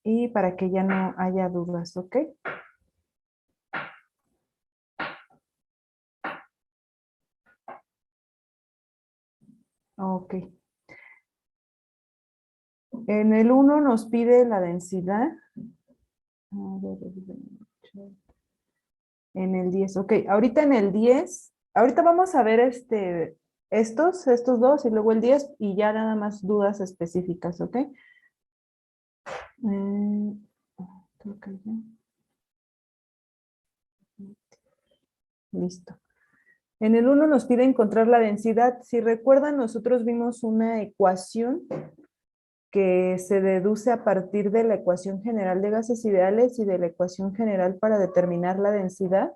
y para que ya no haya dudas, ¿ok? Ok. En el 1 nos pide la densidad. A ver, en el 10, ok. Ahorita en el 10, ahorita vamos a ver estos dos y luego el 10 y ya nada más dudas específicas, ¿ok? Creo que ya. Listo. En el 1 nos pide encontrar la densidad. Si recuerdan, nosotros vimos una ecuación que se deduce a partir de la ecuación general de gases ideales y de la ecuación general para determinar la densidad.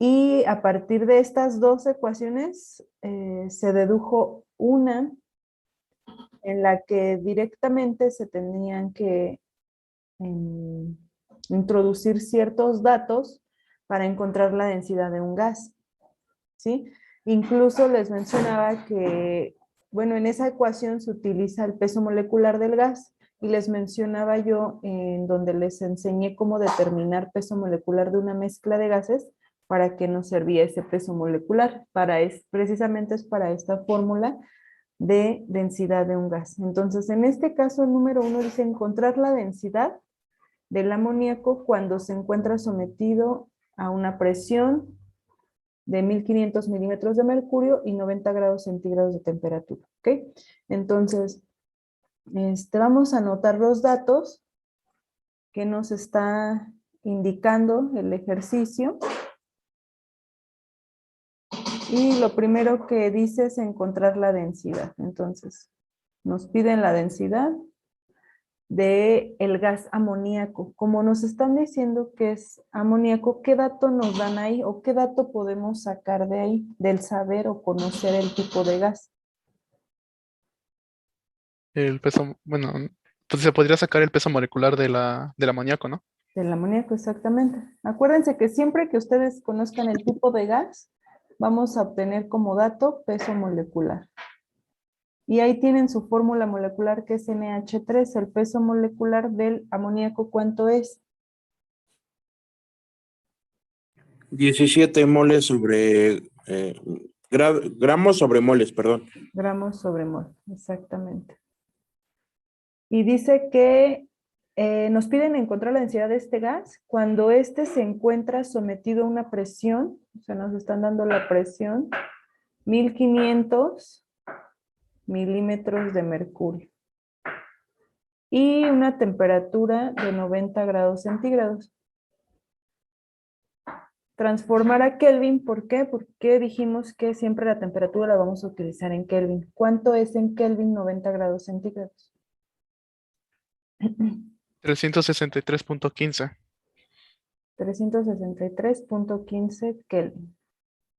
Y a partir de estas dos ecuaciones se dedujo una en la que directamente se tenían que introducir ciertos datos para encontrar la densidad de un gas, ¿sí? Incluso les mencionaba que, bueno, en esa ecuación se utiliza el peso molecular del gas y les mencionaba yo en donde les enseñé cómo determinar peso molecular de una mezcla de gases, para qué nos servía ese peso molecular. Precisamente es para esta fórmula de densidad de un gas. Entonces, en este caso, el número 1 dice encontrar la densidad del amoníaco cuando se encuentra sometido a una presión de 1500 milímetros de mercurio y 90 grados centígrados de temperatura, ¿ok? Entonces, vamos a anotar los datos que nos está indicando el ejercicio. Y lo primero que dice es encontrar la densidad. Entonces, nos piden la densidad del gas amoníaco. Como nos están diciendo que es amoníaco, ¿qué dato nos dan ahí o qué dato podemos sacar de ahí, del saber o conocer el tipo de gas? El peso, bueno, pues se podría sacar el peso molecular del amoníaco, ¿no? Del amoníaco, exactamente. Acuérdense que siempre que ustedes conozcan el tipo de gas, vamos a obtener como dato peso molecular. Y ahí tienen su fórmula molecular que es NH3, el peso molecular del amoníaco, ¿cuánto es? 17 moles sobre gramos sobre moles, perdón. Gramos sobre mol, exactamente. Y dice que nos piden encontrar la densidad de este gas cuando este se encuentra sometido a una presión, o sea, nos están dando la presión, 1500 milímetros de mercurio. Y una temperatura de 90 grados centígrados. Transformar a Kelvin, ¿por qué? Porque dijimos que siempre la temperatura la vamos a utilizar en Kelvin. ¿Cuánto es en Kelvin 90 grados centígrados? 363.15. 363.15 Kelvin.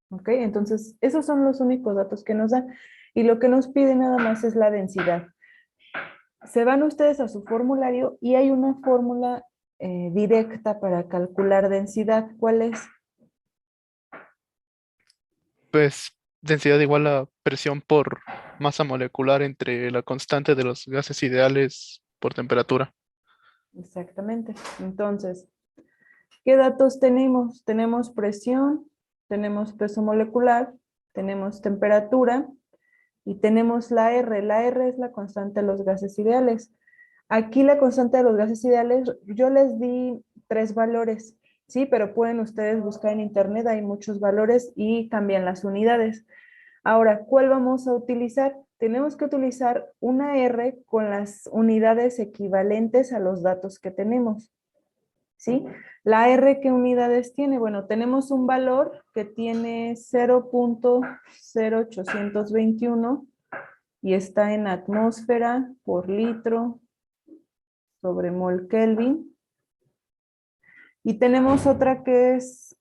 ¿Ok? Entonces, esos son los únicos datos que nos dan. Y lo que nos pide nada más es la densidad. Se van ustedes a su formulario y hay una fórmula directa para calcular densidad. ¿Cuál es? Pues densidad igual a presión por masa molecular entre la constante de los gases ideales por temperatura. Exactamente. Entonces, ¿qué datos tenemos? Tenemos presión, tenemos peso molecular, tenemos temperatura y tenemos la R. La R es la constante de los gases ideales. Aquí la constante de los gases ideales, yo les di 3 valores, ¿sí? Pero pueden ustedes buscar en internet, hay muchos valores y cambian las unidades. Ahora, ¿cuál vamos a utilizar? Tenemos que utilizar una R con las unidades equivalentes a los datos que tenemos, ¿sí? La R, ¿qué unidades tiene? Bueno, tenemos un valor que tiene 0.0821 y está en atmósfera por litro sobre mol Kelvin. Y tenemos otra que es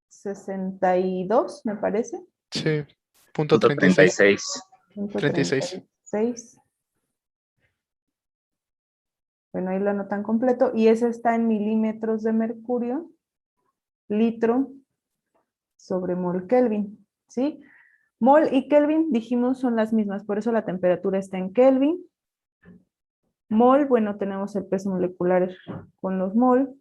62, me parece. Sí, punto Punto 36. 36. 36. 36. Bueno, ahí lo anotan completo. Y ese está en milímetros de mercurio, litro sobre mol Kelvin, ¿sí? Mol y Kelvin, dijimos, son las mismas, por eso la temperatura está en Kelvin. Mol, bueno, tenemos el peso molecular con los mol.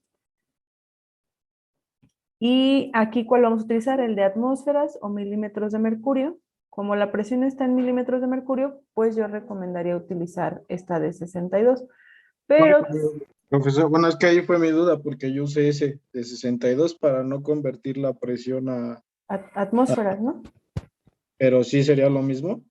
Y aquí, ¿cuál vamos a utilizar? El de atmósferas o milímetros de mercurio. Como la presión está en milímetros de mercurio, pues yo recomendaría utilizar esta de 62. No, Pero, profesor, bueno, es que ahí fue mi duda porque yo usé ese de 62 para no convertir la presión a... atmósferas, ¿no? Pero sí sería lo mismo.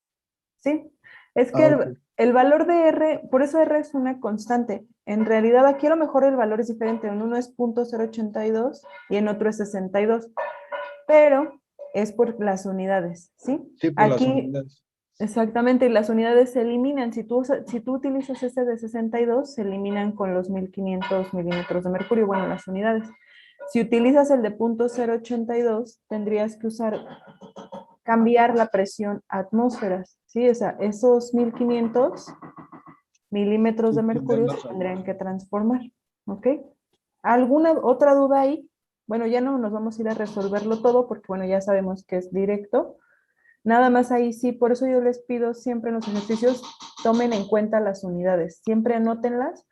Sí. Es que Ah, ok. el valor de R, por eso R es una constante. En realidad aquí a lo mejor el valor es diferente. En uno es 0.082 y en otro es 62. Pero es por las unidades, ¿sí? Sí, por las Aquí, unidades. exactamente, las unidades se eliminan. Si tú utilizas ese de 62, se eliminan con los 1500 milímetros de mercurio, bueno, las unidades. Si utilizas el de 0.082, tendrías que cambiar la presión a atmósferas, ¿sí? O sea, esos 1500 milímetros Sí, de mercurio se tenerlas ahí. tendrían que transformar, ¿ok? ¿Alguna otra duda ahí? Bueno, ya no nos vamos a ir a resolverlo todo porque, bueno, ya sabemos que es directo. Nada más ahí sí, por eso yo les pido siempre en los ejercicios, tomen en cuenta las unidades, siempre anótenlas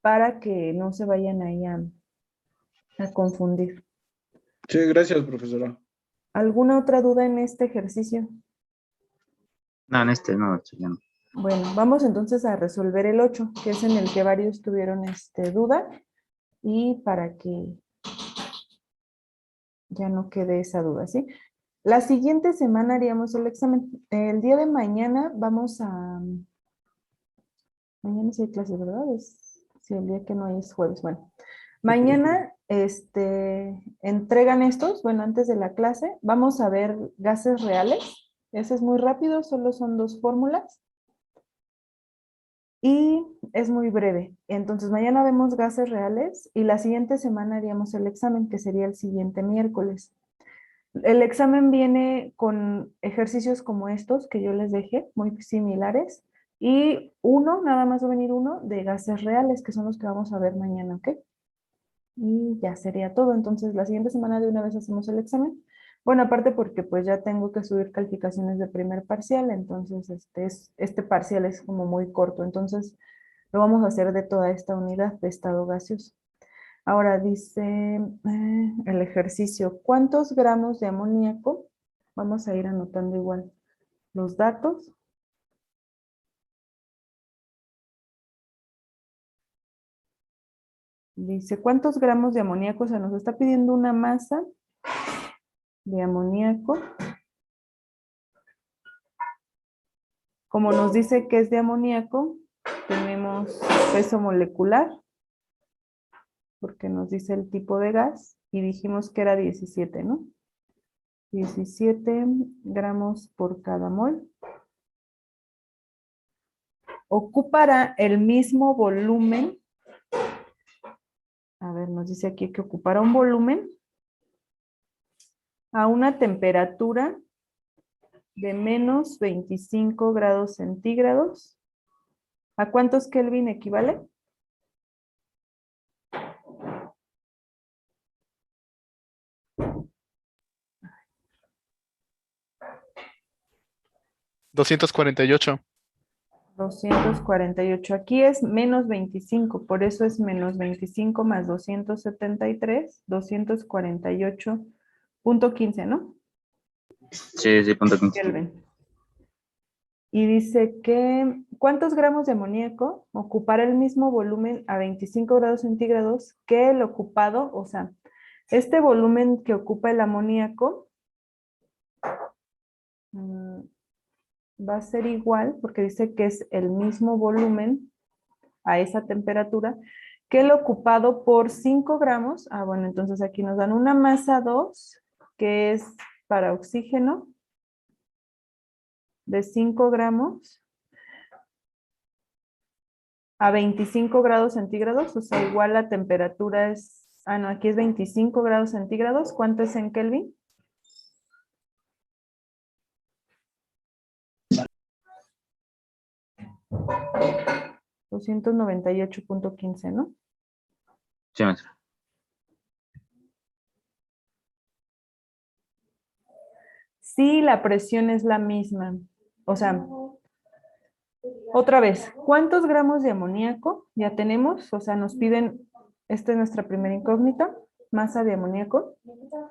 para que no se vayan ahí a confundir. Sí, gracias, profesora. ¿Alguna otra duda en este ejercicio? No, en este no, ya no. Bueno, vamos entonces a resolver el 8, que es en el que varios tuvieron duda, y para que ya no quede esa duda, ¿sí? La siguiente semana haríamos el examen. El día de mañana vamos a... Mañana sí hay clase, ¿verdad? Sí, el día que no hay es jueves. Bueno, mañana entregan estos, bueno, antes de la clase. Vamos a ver gases reales. Ese es muy rápido, solo son 2 fórmulas. Y es muy breve. Entonces, mañana vemos gases reales y la siguiente semana haríamos el examen, que sería el siguiente miércoles. El examen viene con ejercicios como estos que yo les dejé, muy similares, y nada más va a venir uno de gases reales, que son los que vamos a ver mañana, ¿ok? Y ya sería todo. Entonces, la siguiente semana de una vez hacemos el examen. Bueno, aparte porque pues ya tengo que subir calificaciones de primer parcial, entonces este parcial es como muy corto, entonces lo vamos a hacer de toda esta unidad de estado gaseoso. Ahora dice el ejercicio, ¿cuántos gramos de amoníaco? Vamos a ir anotando igual los datos. Dice, ¿cuántos gramos de amoníaco? Se nos está pidiendo una masa de amoníaco. Como nos dice que es de amoníaco, tenemos peso molecular, porque nos dice el tipo de gas, y dijimos que era 17, ¿no? 17 gramos por cada mol. Ocupará el mismo volumen. A ver, nos dice aquí que ocupará un volumen a una temperatura de menos 25 grados centígrados. ¿A cuántos Kelvin equivale? 248. 248. Aquí es menos 25, por eso es menos 25 más 273, 248.15, ¿no? Sí, sí, punto 15. Kelvin. Y dice que, ¿cuántos gramos de amoníaco ocupará el mismo volumen a 25 grados centígrados que el ocupado? O sea, este volumen que ocupa el amoníaco va a ser igual, porque dice que es el mismo volumen a esa temperatura, que el ocupado por 5 gramos. Ah, bueno, entonces aquí nos dan una masa 2, que es para oxígeno, de 5 gramos a 25 grados centígrados, o sea, igual la temperatura es, no, aquí es 25 grados centígrados. ¿Cuánto es en Kelvin? $298.15, ¿no? Sí, maestra. Sí, la presión es la misma. O sea, Otra vez, ¿cuántos gramos de amoníaco ya tenemos? O sea, nos piden, esta es nuestra primera incógnita, masa de amoníaco.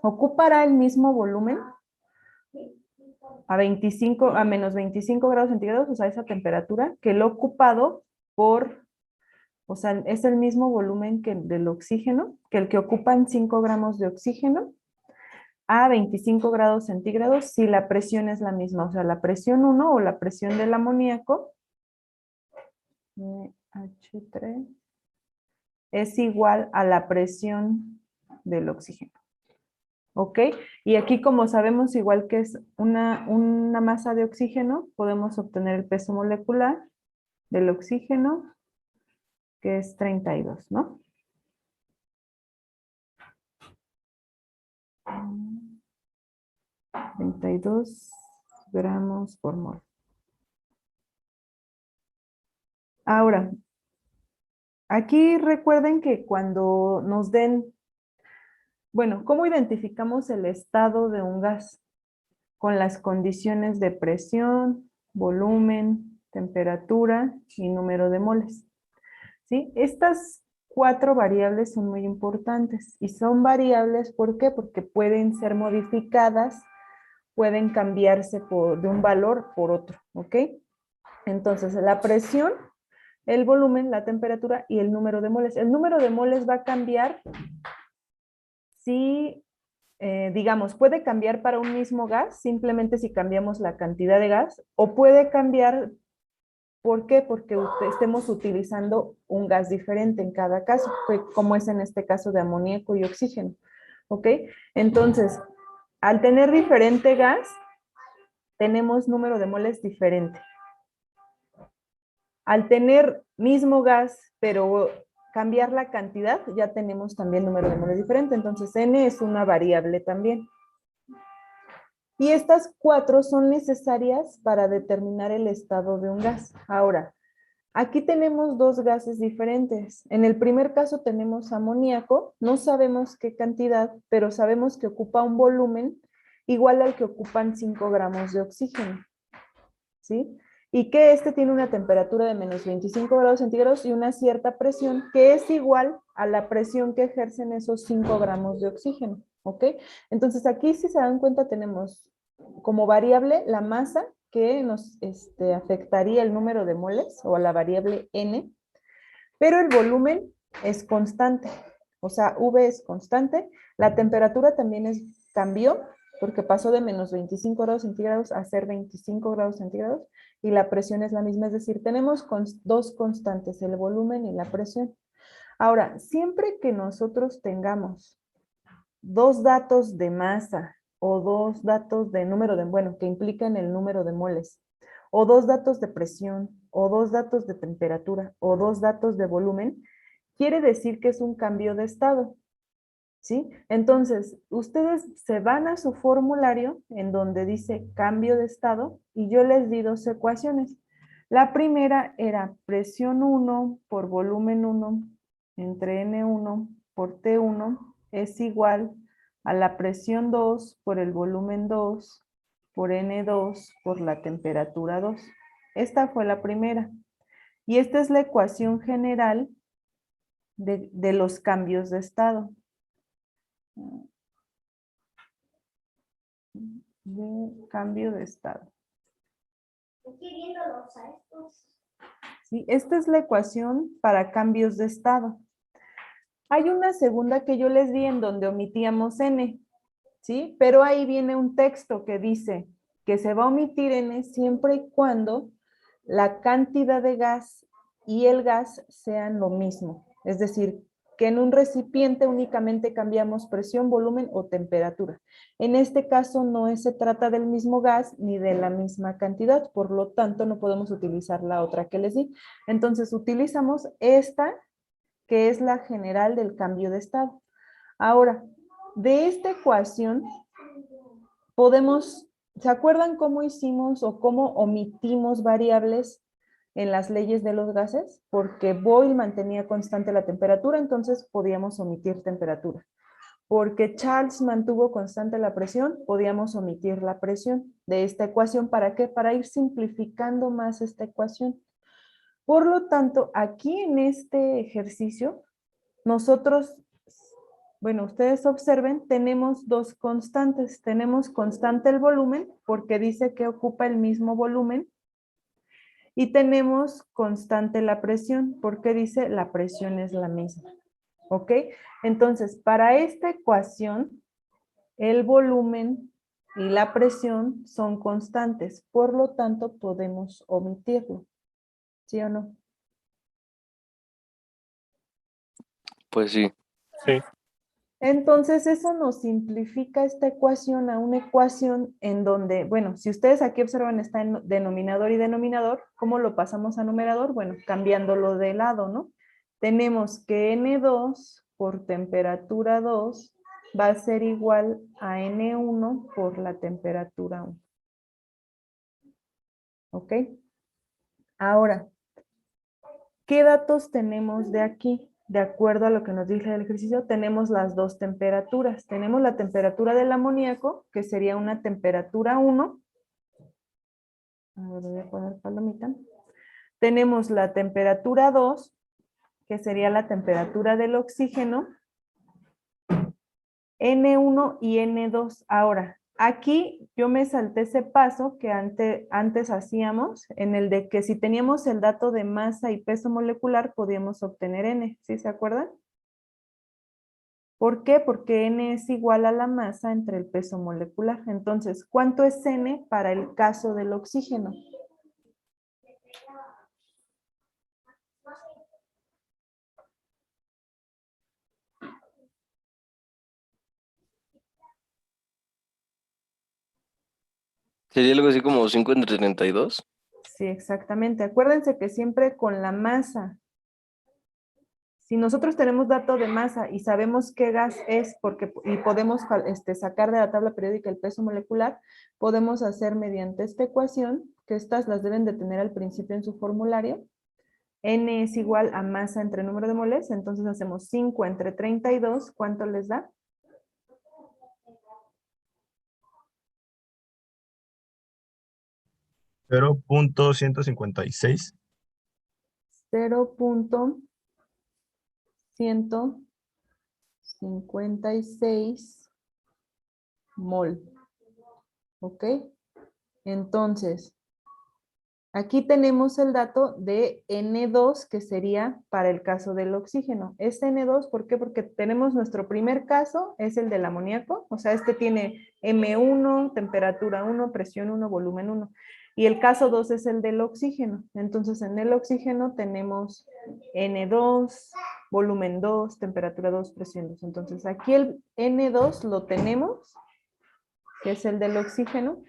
¿Ocupará el mismo volumen a menos 25 grados centígrados, o sea, esa temperatura, que lo ocupado por, o sea, es el mismo volumen que el del oxígeno, que el que ocupan 5 gramos de oxígeno a 25 grados centígrados si la presión es la misma, o sea, la presión 1 o la presión del amoníaco, H3, es igual a la presión del oxígeno. ¿Ok? Y aquí, como sabemos, igual que es una masa de oxígeno, podemos obtener el peso molecular del oxígeno, que es 32, ¿no? 32 gramos por mol. Ahora, aquí recuerden que cuando nos den, bueno, ¿cómo identificamos el estado de un gas? Con las condiciones de presión, volumen, temperatura y número de moles. ¿Sí? Estas 4 variables son muy importantes y son variables, ¿por qué? Porque pueden ser modificadas, pueden cambiarse de un valor por otro, ¿ok? Entonces, la presión, el volumen, la temperatura y el número de moles. El número de moles va a cambiar si, digamos, puede cambiar para un mismo gas, simplemente si cambiamos la cantidad de gas, o puede cambiar, ¿por qué? Porque estemos utilizando un gas diferente en cada caso, como es en este caso de amoníaco y oxígeno, ¿ok? Entonces, al tener diferente gas, tenemos número de moles diferente. Al tener mismo gas, pero cambiar la cantidad, ya tenemos también número de moles diferente. Entonces, N es una variable también. Y estas 4 son necesarias para determinar el estado de un gas. Ahora, aquí tenemos 2 gases diferentes. En el primer caso tenemos amoníaco, no sabemos qué cantidad, pero sabemos que ocupa un volumen igual al que ocupan 5 gramos de oxígeno. ¿Sí? Y que este tiene una temperatura de menos 25 grados centígrados y una cierta presión que es igual a la presión que ejercen esos 5 gramos de oxígeno, ¿ok? Entonces aquí, si se dan cuenta, tenemos como variable la masa que nos afectaría el número de moles o la variable N, pero el volumen es constante, o sea, V es constante, la temperatura también cambió porque pasó de menos 25 grados centígrados a ser 25 grados centígrados y la presión es la misma, es decir, tenemos 2 constantes, el volumen y la presión. Ahora, siempre que nosotros tengamos 2 datos de masa o 2 datos de número de, bueno, que implican el número de moles, o 2 datos de presión, o 2 datos de temperatura, o 2 datos de volumen, quiere decir que es un cambio de estado. ¿Sí? Entonces, ustedes se van a su formulario en donde dice cambio de estado y yo les di 2 ecuaciones. La primera era presión 1 por volumen 1 entre N1 por T1 es igual a la presión 2 por el volumen 2 por N2 por la temperatura 2. Esta fue la primera. Y esta es la ecuación general de los cambios de estado. De cambio de estado. Sí, esta es la ecuación para cambios de estado. Hay una segunda que yo les di en donde omitíamos N, ¿sí? Pero ahí viene un texto que dice que se va a omitir N siempre y cuando la cantidad de gas y el gas sean lo mismo. Es decir, que en un recipiente únicamente cambiamos presión, volumen o temperatura. En este caso no se trata del mismo gas ni de la misma cantidad, por lo tanto no podemos utilizar la otra que les di. Entonces utilizamos esta, que es la general del cambio de estado. Ahora, de esta ecuación podemos, ¿se acuerdan cómo hicimos o cómo omitimos variables en las leyes de los gases? Porque Boyle mantenía constante la temperatura, entonces podíamos omitir temperatura. Porque Charles mantuvo constante la presión, podíamos omitir la presión de esta ecuación. ¿Para qué? Para ir simplificando más esta ecuación. Por lo tanto, aquí en este ejercicio, nosotros, bueno, ustedes observen, tenemos dos constantes. Tenemos constante el volumen, porque dice que ocupa el mismo volumen. Y tenemos constante la presión, porque dice la presión es la misma. ¿Ok? Entonces, para esta ecuación, el volumen y la presión son constantes, por lo tanto podemos omitirlo. ¿Sí o no? Pues sí. Sí. Entonces eso nos simplifica esta ecuación a una ecuación en donde, bueno, si ustedes aquí observan está en denominador y denominador, ¿cómo lo pasamos a numerador? Bueno, cambiándolo de lado, ¿no? Tenemos que N2 por temperatura 2 va a ser igual a N1 por la temperatura 1. ¿Ok? Ahora, ¿qué datos tenemos de aquí? De acuerdo a lo que nos dice el ejercicio, tenemos las dos temperaturas. Tenemos la temperatura del amoníaco, que sería una temperatura 1. A ver, voy a poner palomita. Tenemos la temperatura 2, que sería la temperatura del oxígeno. N1 y N2. Ahora, aquí yo me salté ese paso que antes hacíamos, en el de que si teníamos el dato de masa y peso molecular, podíamos obtener N, ¿sí se acuerdan? ¿Por qué? Porque N es igual a la masa entre el peso molecular. Entonces, ¿cuánto es N para el caso del oxígeno? Sería algo así como 5 entre 32. Sí, exactamente. Acuérdense que siempre con la masa. Si nosotros tenemos dato de masa y sabemos qué gas es y podemos sacar de la tabla periódica el peso molecular, podemos hacer mediante esta ecuación, que estas las deben de tener al principio en su formulario. N es igual a masa entre número de moles, entonces hacemos 5 entre 32, ¿cuánto les da? 0.156. 0.156 mol. ¿Ok? Entonces, aquí tenemos el dato de N2, que sería para el caso del oxígeno. Es N2, ¿por qué? Porque tenemos nuestro primer caso, es el del amoníaco, o sea, este tiene M1, temperatura 1, presión 1, volumen 1. Y el caso 2 es el del oxígeno. Entonces, en el oxígeno tenemos N2, volumen 2, temperatura 2, presión 2. Entonces, aquí el N2 lo tenemos, que es el del oxígeno,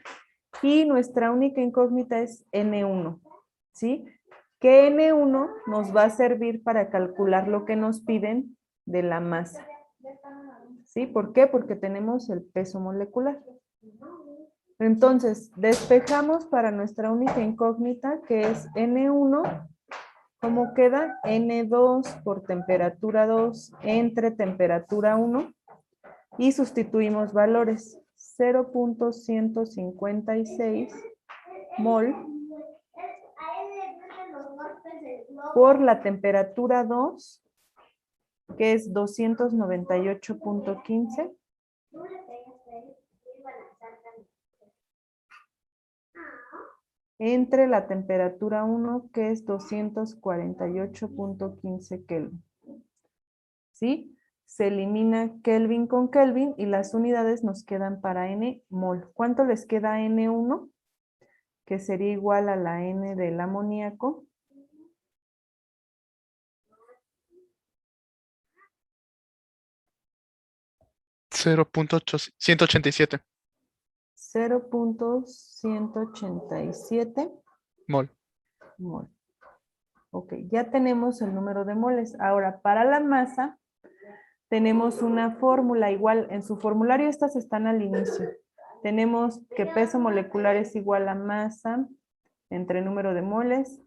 y nuestra única incógnita es N1, ¿sí? Que N1 nos va a servir para calcular lo que nos piden de la masa, ¿sí? ¿Por qué? Porque tenemos el peso molecular. Entonces, despejamos para nuestra única incógnita, que es N1, ¿cómo queda? N2 por temperatura 2 entre temperatura 1, y sustituimos valores. 0.156 mol por la temperatura 2, que es 298.15, entre la temperatura 1, que es 248.15 Kelvin. ¿Sí? Se elimina Kelvin con Kelvin y las unidades nos quedan para N mol. ¿Cuánto les queda a N1? Que sería igual a la N del amoníaco. .187 0.187 mol. mol. Ok, ya tenemos el número de moles. Ahora, para la masa, tenemos una fórmula igual. En su formulario estas están al inicio. Tenemos que peso molecular es igual a masa entre número de moles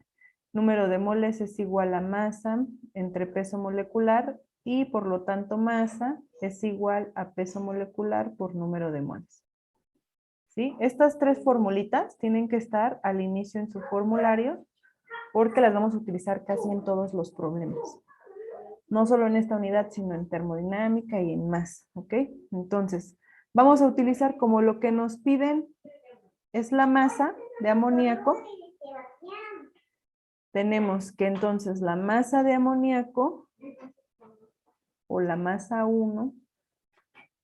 Número de moles es igual a masa entre peso molecular y por lo tanto masa es igual a peso molecular por número de moles. ¿Sí? Estas tres formulitas tienen que estar al inicio en su formulario porque las vamos a utilizar casi en todos los problemas. No solo en esta unidad, sino en termodinámica y en más, ¿ok? Entonces, vamos a utilizar como lo que nos piden es la masa de amoníaco. Tenemos que entonces la masa de amoníaco o la masa 1,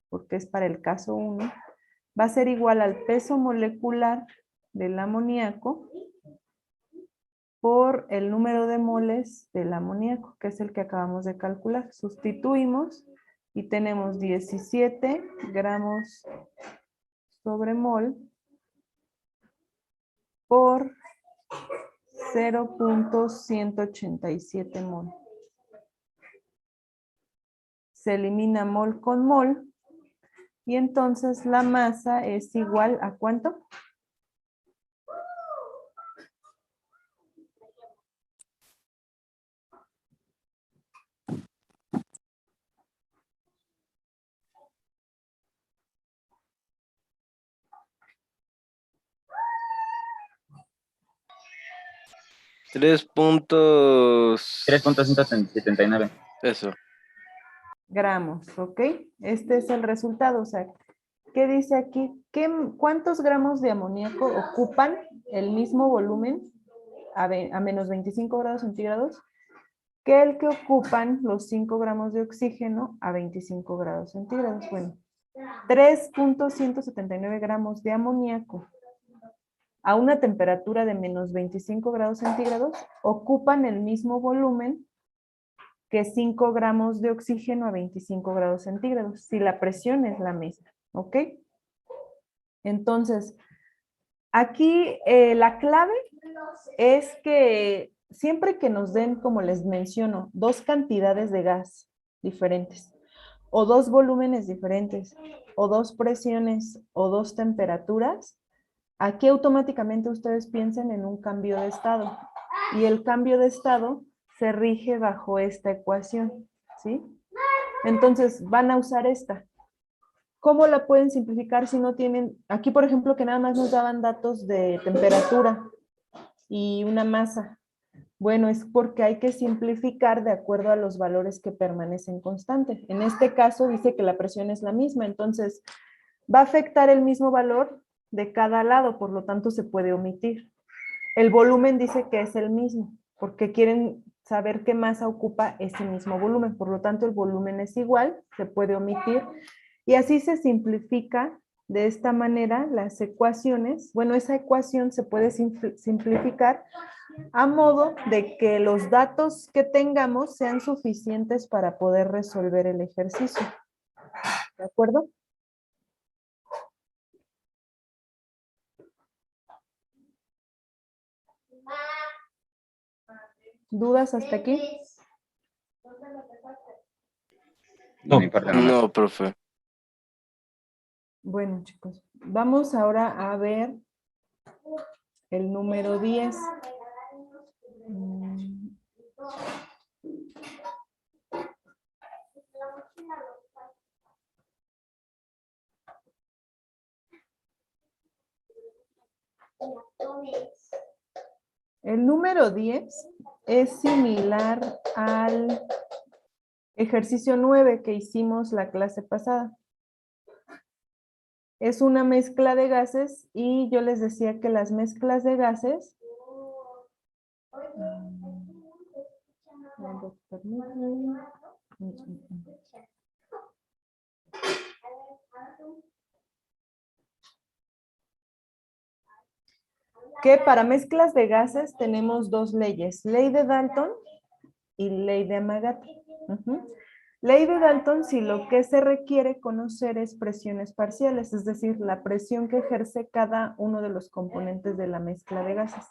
porque es para el caso 1, va a ser igual al peso molecular del amoníaco por el número de moles del amoníaco, que es el que acabamos de calcular. Sustituimos y tenemos 17 gramos sobre mol por 0.187 mol. Se elimina mol con mol y entonces la masa es igual a ¿cuánto? Tres puntos. 3.179. Eso. Gramos, ¿ok? Este es el resultado, o sea, ¿qué dice aquí? ¿Cuántos gramos de amoníaco ocupan el mismo volumen a menos 25 grados centígrados que el que ocupan los 5 gramos de oxígeno a 25 grados centígrados? Bueno, 3.179 gramos de amoníaco a una temperatura de menos 25 grados centígrados ocupan el mismo volumen que 5 gramos de oxígeno a 25 grados centígrados, si la presión es la misma, ¿ok? Entonces, aquí la clave es que siempre que nos den, como les menciono, dos cantidades de gas diferentes, o dos volúmenes diferentes, o dos presiones, o dos temperaturas, aquí automáticamente ustedes piensen en un cambio de estado. Y el cambio de estado se rige bajo esta ecuación, ¿sí? Entonces van a usar esta. ¿Cómo la pueden simplificar si no tienen, aquí por ejemplo que nada más nos daban datos de temperatura y una masa? Bueno, es porque hay que simplificar de acuerdo a los valores que permanecen constantes. En este caso dice que la presión es la misma, entonces va a afectar el mismo valor de cada lado, por lo tanto se puede omitir. El volumen dice que es el mismo, porque quieren saber qué masa ocupa ese mismo volumen, por lo tanto el volumen es igual, se puede omitir, y así se simplifica de esta manera las ecuaciones. Bueno, esa ecuación se puede simplificar a modo de que los datos que tengamos sean suficientes para poder resolver el ejercicio. ¿De acuerdo? ¿Dudas hasta aquí? No me importa nada. No, profe. Bueno, chicos, vamos ahora a ver el número 10. El número 10 es similar al ejercicio 9 que hicimos la clase pasada. Es una mezcla de gases y yo les decía que las mezclas de gases que para mezclas de gases tenemos dos leyes, ley de Dalton y ley de Amagat. Ley de Dalton, si lo que se requiere conocer es presiones parciales, es decir, la presión que ejerce cada uno de los componentes de la mezcla de gases.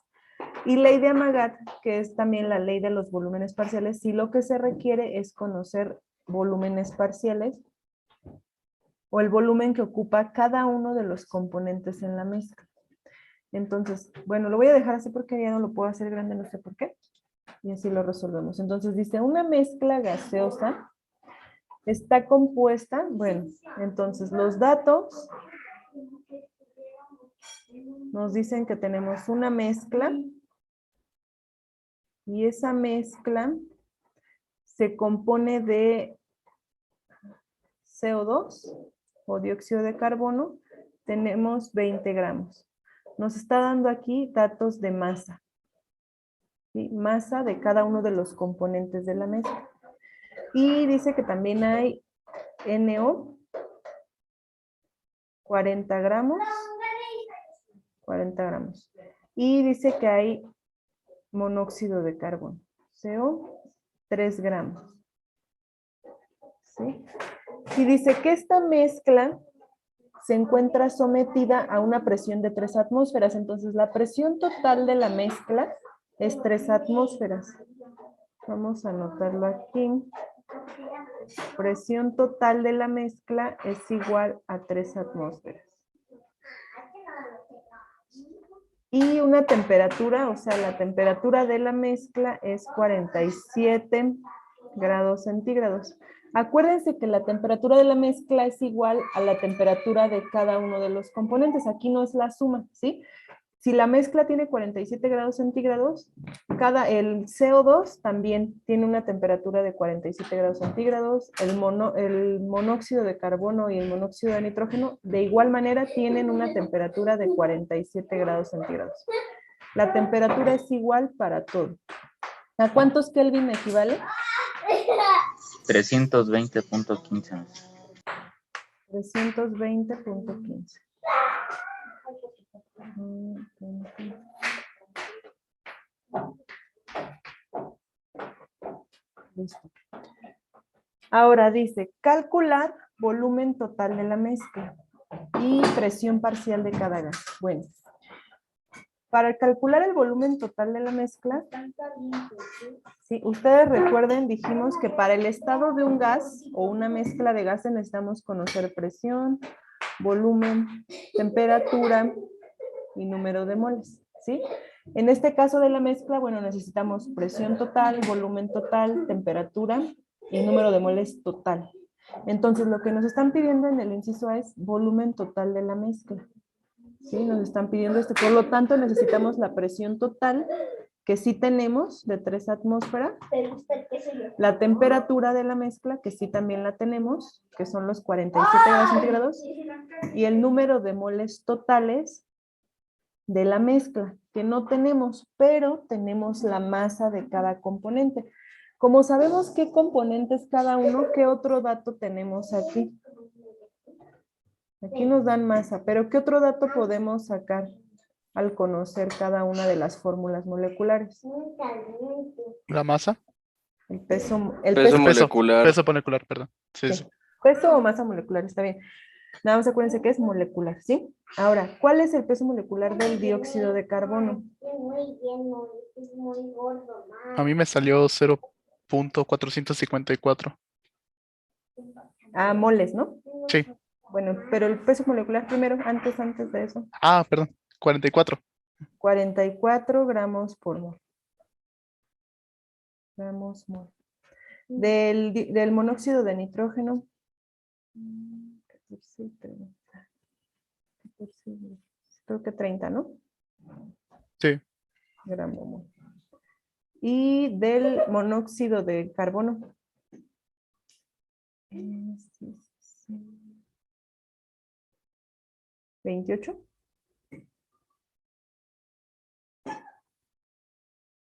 Y ley de Amagat, que es también la ley de los volúmenes parciales, si lo que se requiere es conocer volúmenes parciales o el volumen que ocupa cada uno de los componentes en la mezcla. Entonces, bueno, lo voy a dejar así porque ya no lo puedo hacer grande, no sé por qué. Y así lo resolvemos. Entonces dice, una mezcla gaseosa está compuesta, bueno, entonces los datos nos dicen que tenemos una mezcla y esa mezcla se compone de CO2 o dióxido de carbono, tenemos 20 gramos. Nos está dando aquí datos de masa, ¿sí? Masa de cada uno de los componentes de la mezcla. Y dice que también hay NO, 40 gramos, 40 gramos. Y dice que hay monóxido de carbono, CO, 3 gramos. ¿Sí? Y dice que esta mezcla se encuentra sometida a una presión de 3 atmósferas. Entonces, la presión total de la mezcla es 3 atmósferas. Vamos a anotarlo aquí. Presión total de la mezcla es igual a 3 atmósferas. Y una temperatura, o sea, la temperatura de la mezcla es 47 grados centígrados. Acuérdense que la temperatura de la mezcla es igual a la temperatura de cada uno de los componentes. Aquí no es la suma, ¿sí? Si la mezcla tiene 47 grados centígrados, el CO2 también tiene una temperatura de 47 grados centígrados, el monóxido de carbono y el monóxido de nitrógeno de igual manera tienen una temperatura de 47 grados centígrados. La temperatura es igual para todo. ¿A cuántos Kelvin equivale? 320.15. 320.15. Listo. Ahora dice, calcular volumen total de la mezcla y presión parcial de cada gas. Bueno, para calcular el volumen total de la mezcla, sí, ustedes recuerden, dijimos que para el estado de un gas o una mezcla de gases necesitamos conocer presión, volumen, temperatura y número de moles, ¿sí? En este caso de la mezcla, bueno, necesitamos presión total, volumen total, temperatura y número de moles total. Entonces, lo que nos están pidiendo en el inciso A es volumen total de la mezcla. ¿Sí? Nos están pidiendo por lo tanto, necesitamos la presión total, que sí tenemos, de 3 atmósferas. La temperatura de la mezcla, que sí también la tenemos, que son los 47 grados centígrados. Y el número de moles totales de la mezcla, que no tenemos, pero tenemos la masa de cada componente. Como sabemos qué componentes cada uno, ¿qué otro dato tenemos aquí? Aquí nos dan masa, pero ¿qué otro dato podemos sacar al conocer cada una de las fórmulas moleculares? La masa. El peso, Peso molecular. Peso molecular, perdón. Sí, sí. sí. Peso o masa molecular, está bien. Nada más acuérdense que es molecular, ¿sí? Ahora, ¿cuál es el peso molecular del dióxido de carbono? A mí me salió 0.454. Ah, moles, ¿no? Sí. Bueno, pero el peso molecular primero, antes de eso. Ah, perdón. 44. 44 gramos por mol. Gramos mol. Del monóxido de nitrógeno. 14, 30. 14, creo que 30, ¿no? Sí. Gramo mol. Y del monóxido de carbono. 28.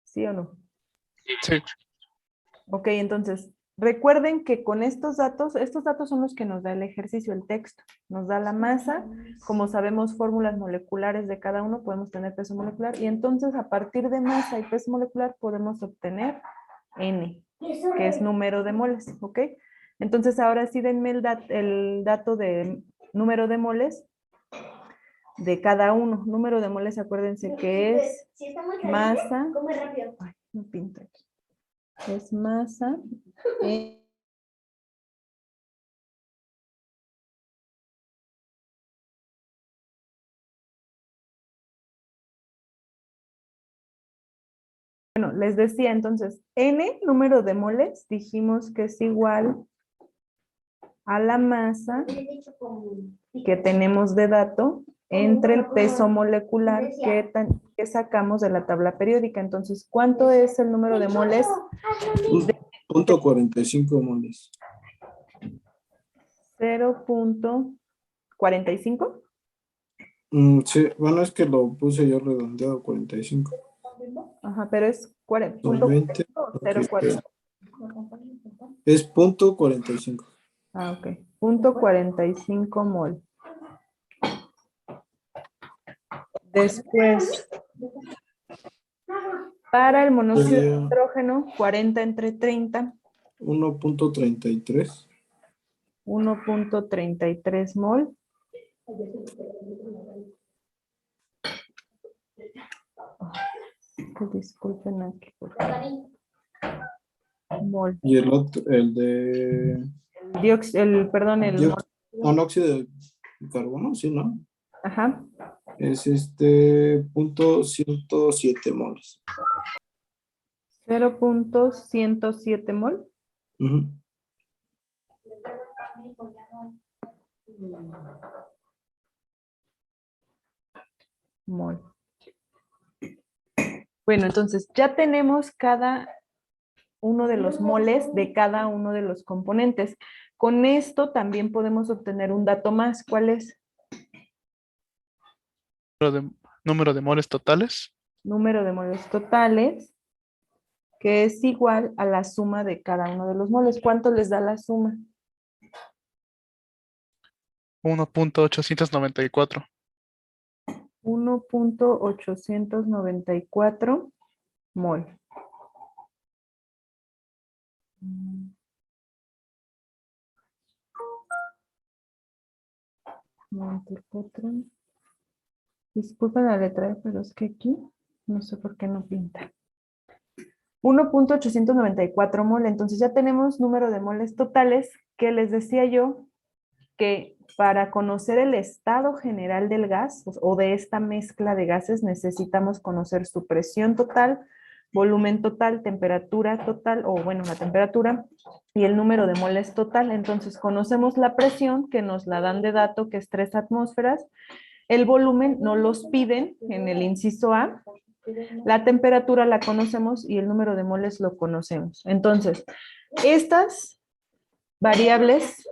¿Sí o no? Sí. Ok, entonces, recuerden que con estos datos son los que nos da el ejercicio, el texto. Nos da la masa, como sabemos fórmulas moleculares de cada uno, podemos tener peso molecular, y entonces a partir de masa y peso molecular podemos obtener N, que es número de moles, ¿ok? Entonces ahora sí denme el dato de número de moles de cada uno. Número de moles, acuérdense que es masa. Ay, no pinta aquí. Es masa les decía entonces, N número de moles, dijimos que es igual a la masa que tenemos de dato entre el peso molecular que sacamos de la tabla periódica. Entonces, ¿cuánto es el número de moles? Punto 45 moles. 0.45. Sí, bueno, es que lo puse yo redondeado 45. Ajá, pero es Son 20. 0.40. Es punto 45. Ah, ok. Punto 45 mol. Después, para el monóxido de nitrógeno, 40 entre 30. 1.33. 1.33 mol. Disculpen aquí, por favor. Mol. Y el otro, el de Perdón, el monóxido de carbono, sí, ¿no? ajá. Es punto 107 moles. 0.107 mol. Ujú. Mol. Bueno, entonces ya tenemos cada uno de los moles de cada uno de los componentes. Con esto también podemos obtener un dato más. ¿Cuál es? Número de moles totales. Número de moles totales, que es igual a la suma de cada uno de los moles. ¿Cuánto les da la suma? 1.894. 1.894 mol. Disculpen la letra, pero es que aquí no sé por qué no pinta. 1.894 mol. Entonces ya tenemos número de moles totales, que les decía yo que para conocer el estado general del gas o de esta mezcla de gases necesitamos conocer su presión total, volumen total, temperatura total, o bueno, la temperatura y el número de moles total. Entonces conocemos la presión, que nos la dan de dato, que es 3 atmósferas. El volumen nos los piden en el inciso A. La temperatura la conocemos y el número de moles lo conocemos. Entonces, estas variables,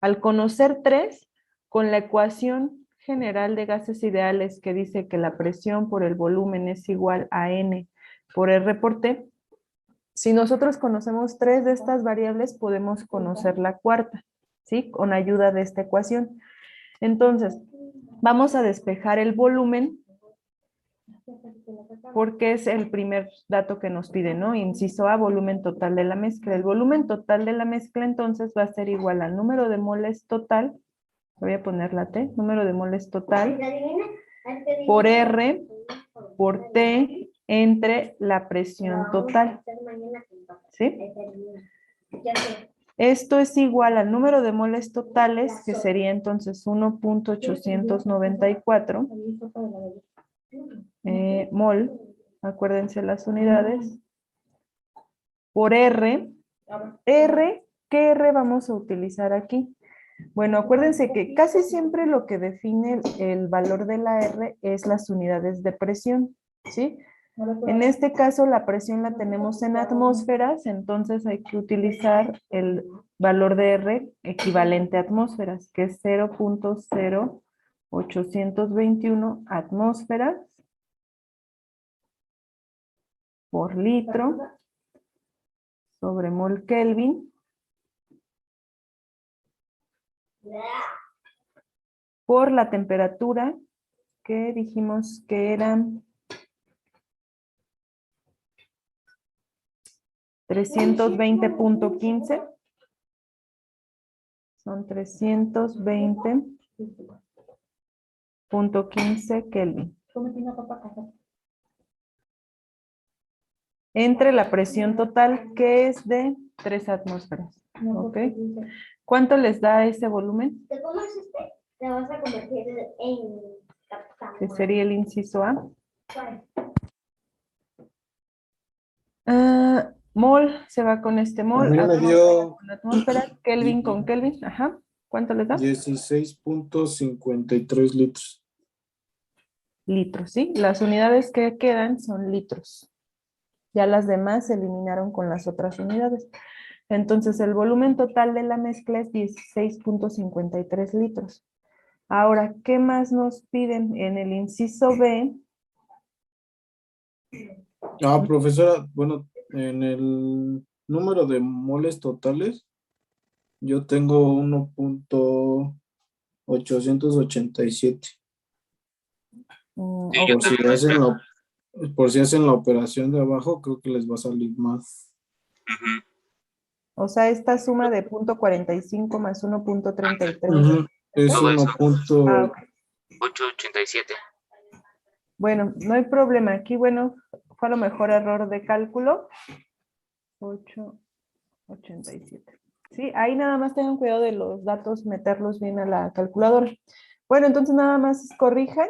al conocer 3, con la ecuación general de gases ideales que dice que la presión por el volumen es igual a N por R por T, si nosotros conocemos 3 de estas variables, podemos conocer la cuarta, ¿sí? Con ayuda de esta ecuación. Entonces, vamos a despejar el volumen porque es el primer dato que nos pide, ¿no? Inciso A, volumen total de la mezcla. El volumen total de la mezcla entonces va a ser igual al número de moles total, voy a poner la T, número de moles total, por R, por T, entre la presión total. ¿Sí? Esto es igual al número de moles totales, que sería entonces 1.894 mol, acuérdense las unidades, por R. R, ¿qué R vamos a utilizar aquí? Bueno, acuérdense que casi siempre lo que define el valor de la R es las unidades de presión, ¿sí? En este caso la presión la tenemos en atmósferas, entonces hay que utilizar el valor de R equivalente a atmósferas, que es 0.0821 atmósferas por litro sobre mol Kelvin por la temperatura que dijimos que eran 320.15. Son 320.15 Kelvin. Entre la presión total, que es de 3 atmósferas. ¿Ok? ¿Cuánto les da ese volumen? Te vas a convertir en Que sería el inciso A. Mol se va con este A mol, mí me atmósfera dio con atmósfera, Kelvin con Kelvin, ajá. ¿Cuánto les da? 16.53 litros. Litros, ¿sí? Las unidades que quedan son litros. Ya las demás se eliminaron con las otras unidades. Entonces, el volumen total de la mezcla es 16.53 litros. Ahora, ¿qué más nos piden? En el inciso B, Profesora, bueno, en el número de moles totales, yo tengo 1.887. ok, Por si hacen la operación de abajo, creo que les va a salir más. o sea, esta suma de 0.45 más 1.33. Ujú, es Todo eso. 1. Ah, ok. 887. Bueno, no hay problema. Aquí, bueno, fue a lo mejor error de cálculo. 887. Sí, ahí nada más tengan cuidado de los datos, meterlos bien a la calculadora. Bueno, entonces nada más corrijan.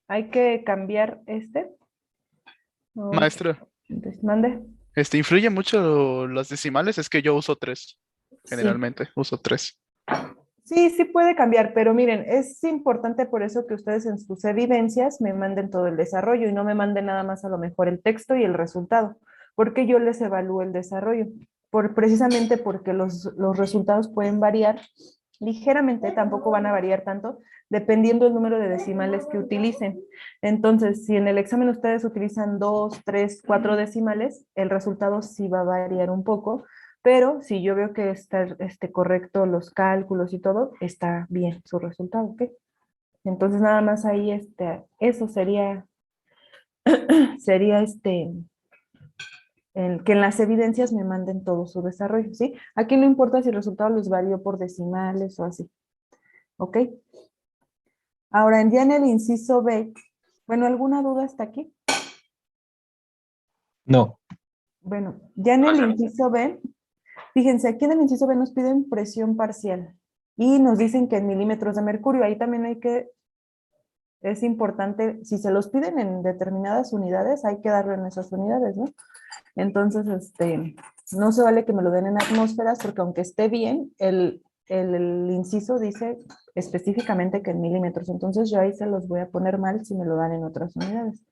Hay que cambiar este. Maestra, Entonces, mande. ¿influye mucho las decimales? Es que yo uso 3, Sí. generalmente, uso 3. Sí, sí puede cambiar, pero miren, es importante por eso que ustedes en sus evidencias me manden todo el desarrollo y no me manden nada más a lo mejor el texto y el resultado, porque yo les evalúo el desarrollo, precisamente porque los resultados pueden variar ligeramente, tampoco van a variar tanto, dependiendo del número de decimales que utilicen. Entonces, si en el examen ustedes utilizan 2, 3, 4 decimales, el resultado sí va a variar un poco, pero si yo veo que está correcto los cálculos y todo, está bien su resultado, ¿ok? Entonces nada más ahí, eso sería que en las evidencias me manden todo su desarrollo, ¿sí? Aquí no importa si el resultado les varió por decimales o así, ¿ok? Ahora, ya en el inciso B, bueno, ¿alguna duda hasta aquí? No. Bueno, ya en el inciso B, fíjense, aquí en el inciso B nos piden presión parcial y nos dicen que en milímetros de mercurio, ahí también es importante, si se los piden en determinadas unidades, hay que darlo en esas unidades, ¿no? Entonces, no se vale que me lo den en atmósferas, porque aunque esté bien, el inciso dice específicamente que en milímetros, entonces yo ahí se los voy a poner mal si me lo dan en otras unidades.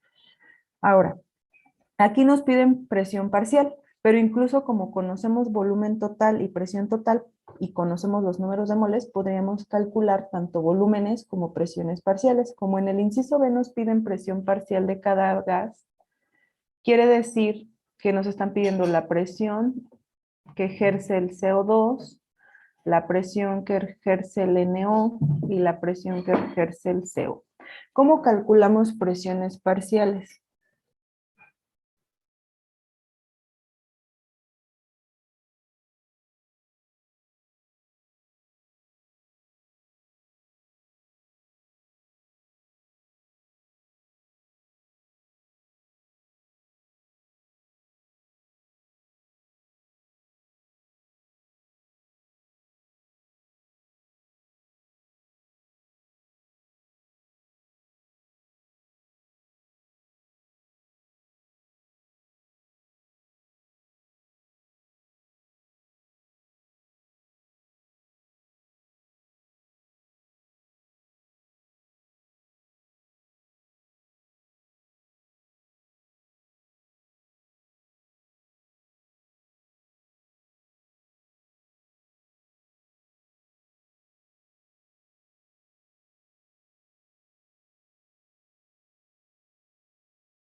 Ahora, aquí nos piden presión parcial, pero incluso como conocemos volumen total y presión total y conocemos los números de moles, podríamos calcular tanto volúmenes como presiones parciales. Como en el inciso B nos piden presión parcial de cada gas, quiere decir que nos están pidiendo la presión que ejerce el CO2, la presión que ejerce el NO y la presión que ejerce el CO. ¿Cómo calculamos presiones parciales?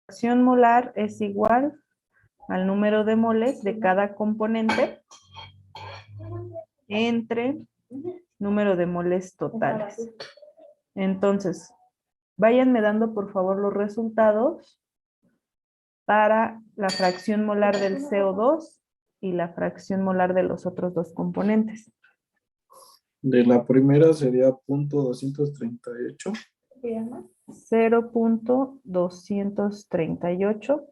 La fracción molar es igual al número de moles de cada componente entre número de moles totales. Entonces, váyanme dando por favor los resultados para la fracción molar del CO2 y la fracción molar de los otros dos componentes. De la primera sería 0.238. 0.238.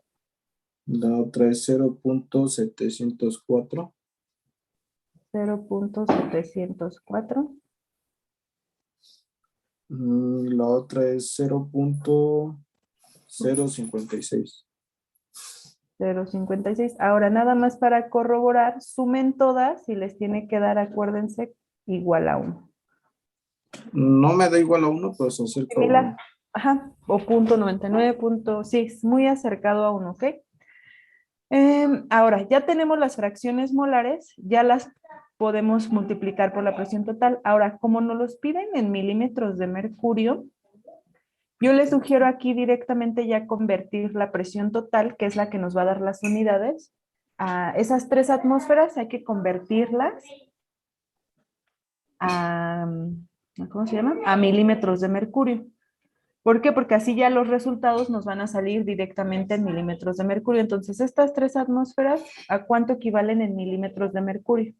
La otra es 0.704. 0.704. La otra es 0.056. 0,56. Ahora, nada más para corroborar, sumen todas y les tiene que dar, acuérdense, igual a 1. No me da igual a 1, pero se acerca a 1. Similar. Ajá, o punto 99, sí, es muy acercado a 1, ¿ok? Ahora, ya tenemos las fracciones molares, ya las podemos multiplicar por la presión total. Ahora, como nos los piden en milímetros de mercurio, yo les sugiero aquí directamente ya convertir la presión total, que es la que nos va a dar las unidades, a esas 3 atmósferas hay que convertirlas a, ¿cómo se llama? A milímetros de mercurio. ¿Por qué? Porque así ya los resultados nos van a salir directamente en milímetros de mercurio. Entonces, estas 3 atmósferas, ¿a cuánto equivalen en milímetros de mercurio?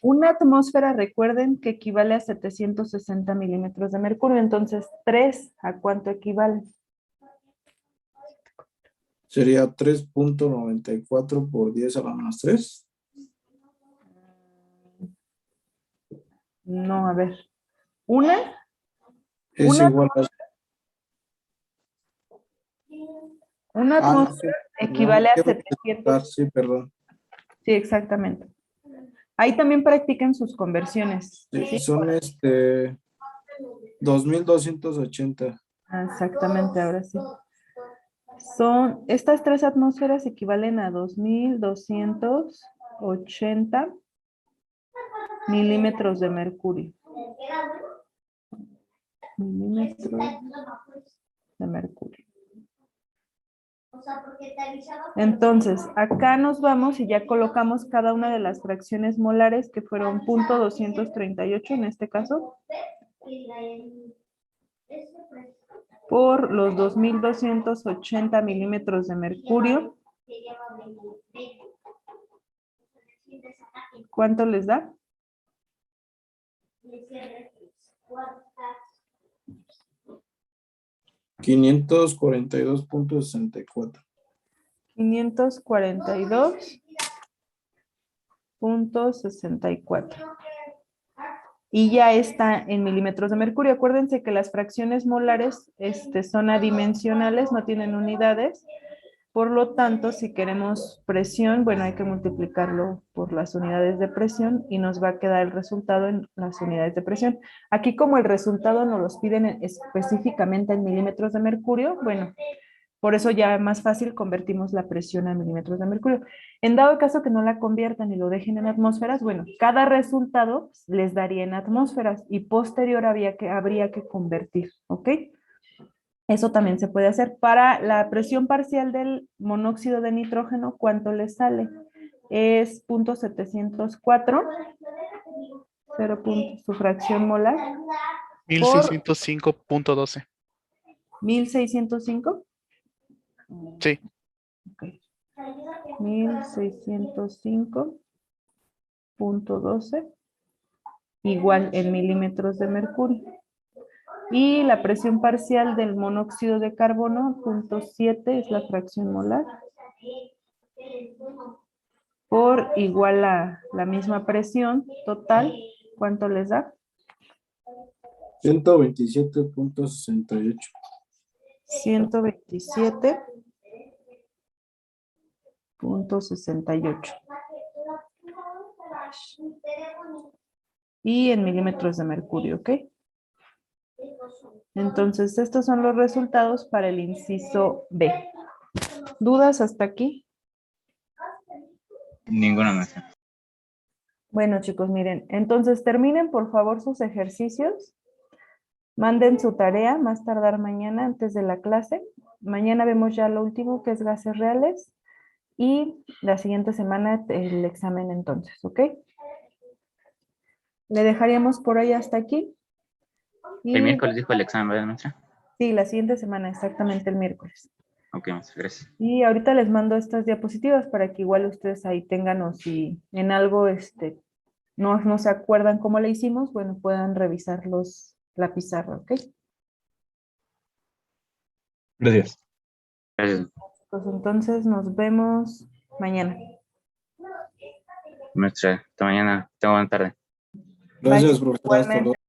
Una atmósfera, recuerden que equivale a 760 milímetros de mercurio. Entonces, 3, ¿a cuánto equivale? Sería 3.94 por 10 a la menos 3. No, a ver. Una Es Una- igual a... Una Ah, no, atmósfera sí, equivale a quiero 700. Sí, perdón. Sí, exactamente. Ahí también practiquen sus conversiones. Sí, ¿Sí? son 2280. Exactamente, ahora sí. Estas 3 atmósferas equivalen a 2280 milímetros de mercurio. Milímetros de mercurio. Entonces, acá nos vamos y ya colocamos cada una de las fracciones molares que fueron .238 en este caso, por los 2280 milímetros de mercurio. ¿Cuánto les da? 542.64. 542.64. Y ya está en milímetros de mercurio. Acuérdense que las fracciones molares son adimensionales, no tienen unidades. Por lo tanto, si queremos presión, bueno, hay que multiplicarlo por las unidades de presión y nos va a quedar el resultado en las unidades de presión. Aquí, como el resultado nos los piden específicamente en milímetros de mercurio, bueno, por eso ya más fácil convertimos la presión a milímetros de mercurio. En dado caso que no la conviertan y lo dejen en atmósferas, bueno, cada resultado les daría en atmósferas y posterior habría que convertir, ¿ok? Eso también se puede hacer. Para la presión parcial del monóxido de nitrógeno, ¿cuánto le sale? Es 0.704, su fracción molar, por 1605.12. 1605. Sí. Okay. 1605.12 igual en milímetros de mercurio. Y la presión parcial del monóxido de carbono, 0.7 es la fracción molar, por igual a la misma presión total, ¿cuánto les da? 127.68. 127.68. Y en milímetros de mercurio, ¿ok? Entonces, estos son los resultados para el inciso B. ¿Dudas hasta aquí? Ninguna maestra. Bueno, chicos, miren, entonces terminen por favor sus ejercicios. Manden su tarea, más tardar mañana antes de la clase. Mañana vemos ya lo último, que es gases reales. Y la siguiente semana el examen entonces, ¿ok? Le dejaríamos por ahí hasta aquí. El miércoles dijo el examen, ¿verdad, maestra? Sí, la siguiente semana, exactamente el miércoles. Ok, maestra, gracias. Y ahorita les mando estas diapositivas para que igual ustedes ahí tengan, o si en algo no se acuerdan cómo le hicimos, bueno, puedan revisar la pizarra, ¿ok? Gracias. Gracias, Pues entonces nos vemos mañana. maestra. Hasta mañana. Tengo buena tarde. Gracias, Bye. profesor. Hasta luego. Igualmente.